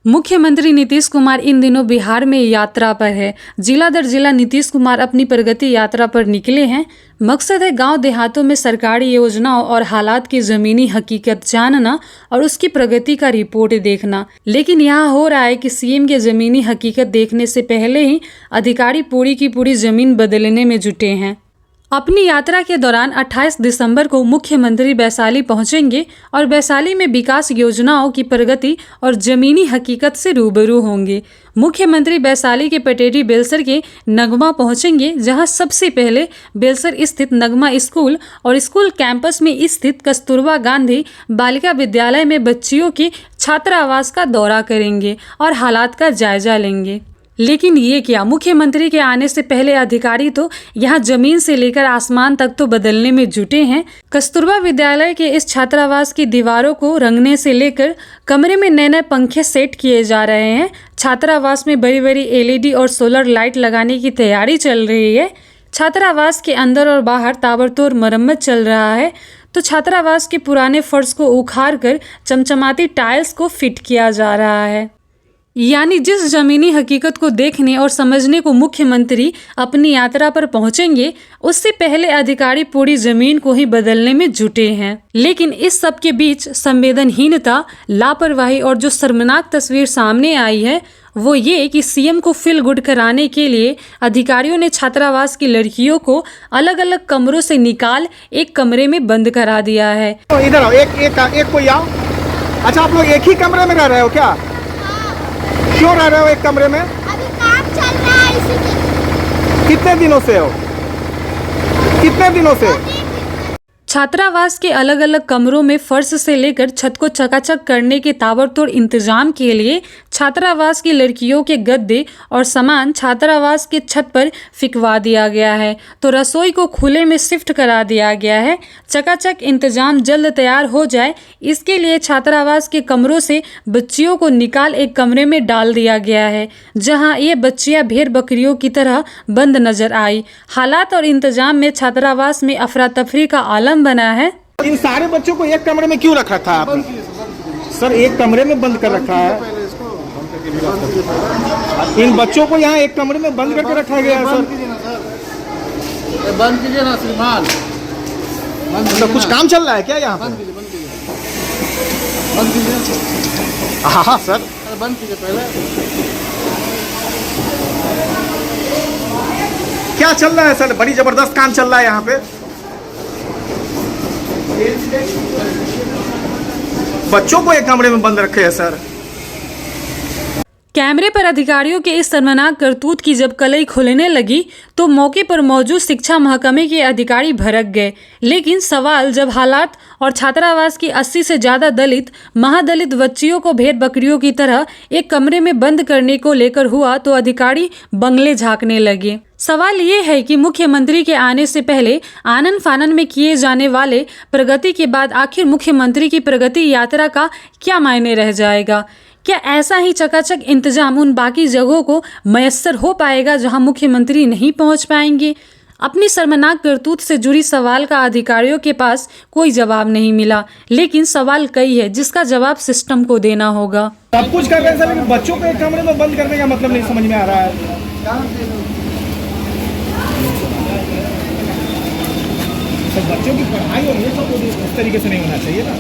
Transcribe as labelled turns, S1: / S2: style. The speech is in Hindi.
S1: मुख्यमंत्री नीतीश कुमार इन दिनों बिहार में यात्रा पर है। जिला दर जिला नीतीश कुमार अपनी प्रगति यात्रा पर निकले हैं। मकसद है गांव देहातों में सरकारी योजनाओं और हालात की ज़मीनी हकीकत जानना और उसकी प्रगति का रिपोर्ट देखना। लेकिन यहाँ हो रहा है कि सीएम के ज़मीनी हकीकत देखने से पहले ही अधिकारी पूरी की पूरी ज़मीन बदलने में जुटे हैं। अपनी यात्रा के दौरान 28 दिसंबर को मुख्यमंत्री वैशाली पहुंचेंगे और वैशाली में विकास योजनाओं की प्रगति और ज़मीनी हकीकत से रूबरू होंगे। मुख्यमंत्री वैशाली के पटेरी बेलसर के नगमा पहुंचेंगे, जहां सबसे पहले बेलसर स्थित नगमा स्कूल और स्कूल कैंपस में स्थित कस्तूरबा गांधी बालिका विद्यालय में बच्चियों के छात्रावास का दौरा करेंगे और हालात का जायजा लेंगे। लेकिन ये क्या, मुख्यमंत्री के आने से पहले अधिकारी तो यहाँ जमीन से लेकर आसमान तक तो बदलने में जुटे हैं। कस्तूरबा विद्यालय के इस छात्रावास की दीवारों को रंगने से लेकर कमरे में नए नए पंखे सेट किए जा रहे हैं। छात्रावास में बड़ी बड़ी एलईडी और सोलर लाइट लगाने की तैयारी चल रही है। छात्रावास के अंदर और बाहर ताबड़तोड़ मरम्मत चल रहा है। तो छात्रावास के पुराने फर्श को उखाड़ कर चमचमाती टाइल्स को फिट किया जा रहा है। यानी जिस जमीनी हकीकत को देखने और समझने को मुख्यमंत्री अपनी यात्रा पर पहुंचेंगे, उससे पहले अधिकारी पूरी जमीन को ही बदलने में जुटे हैं। लेकिन इस सब के बीच संवेदनहीनता, लापरवाही और जो शर्मनाक तस्वीर सामने आई है वो ये कि सीएम को फील गुड कराने के लिए अधिकारियों ने छात्रावास की लड़कियों को अलग अलग कमरों से निकाल एक कमरे में बंद करा दिया है।
S2: इधर आओ, एक कोई आओ। अच्छा, आप लोग एक ही कमरे में रह रहे हो क्या? क्यों रह रहे हो एक कमरे में?
S3: अभी काम चल रहा है इसीलिए।
S2: कितने दिनों से हो? कितने दिनों से?
S1: छात्रावास के अलग अलग कमरों में फर्श से लेकर छत को चकाचक करने के ताबड़तोड़ इंतजाम के लिए छात्रावास की लड़कियों के गद्दे और सामान छात्रावास के छत पर फिकवा दिया गया है। तो रसोई को खुले में शिफ्ट करा दिया गया है। चकाचक इंतजाम जल्द तैयार हो जाए, इसके लिए छात्रावास के कमरों से बच्चियों को निकाल एक कमरे में डाल दिया गया है, जहां ये बच्चियां भेड़ बकरियों की तरह बंद नजर आई। हालात और इंतजाम में छात्रावास में अफरा तफरी का आलम बना है।
S2: इन सारे बच्चों को एक कमरे में क्यों रख रखा है आपने? सर, एक कमरे में बंद कर रखा है। इन बच्चों को यहाँ एक कमरे में बंद करके रखा गया है सर।
S4: बंद कीजिए ना श्रीमान।
S2: मतलब कुछ काम चल रहा है क्या यहाँ पे?
S4: बंद कीजिए।
S2: हाँ सर,
S4: बंद कीजिए पहले।
S2: क्या चल रहा है सर? बड़ी जबरदस्त काम चल रहा है यहाँ पे। बच्चों को एक कमरे में बंद रखे हैं सर।
S1: कैमरे पर अधिकारियों के इस शर्मनाक करतूत की जब कलई खुलने लगी तो मौके पर मौजूद शिक्षा महकमे के अधिकारी भड़क गए। लेकिन सवाल जब हालात और छात्रावास की 80 से ज़्यादा दलित महादलित बच्चियों को भेड़ बकरियों की तरह एक कमरे में बंद करने को लेकर हुआ तो अधिकारी बंगले झांकने लगे। सवाल ये है कि मुख्यमंत्री के आने से पहले आनन फानन में किए जाने वाले प्रगति के बाद आखिर मुख्यमंत्री की प्रगति यात्रा का क्या मायने रह जाएगा? क्या ऐसा ही चकाचक इंतजाम उन बाकी जगहों को मयस्सर हो पाएगा जहां मुख्यमंत्री नहीं पहुंच पाएंगे? अपनी शर्मनाक करतूत से जुड़ी सवाल का अधिकारियों के पास कोई जवाब नहीं मिला। लेकिन सवाल कई है जिसका जवाब सिस्टम को देना होगा।
S2: सब कुछ कर रहे हैं सर, लेकिन बच्चों को एक कमरे में बंद करने का मतलब नहीं समझ में आ रहा है। बच्चों की पढ़ाई और ये सब इस तरीके से नहीं होना चाहिए ना।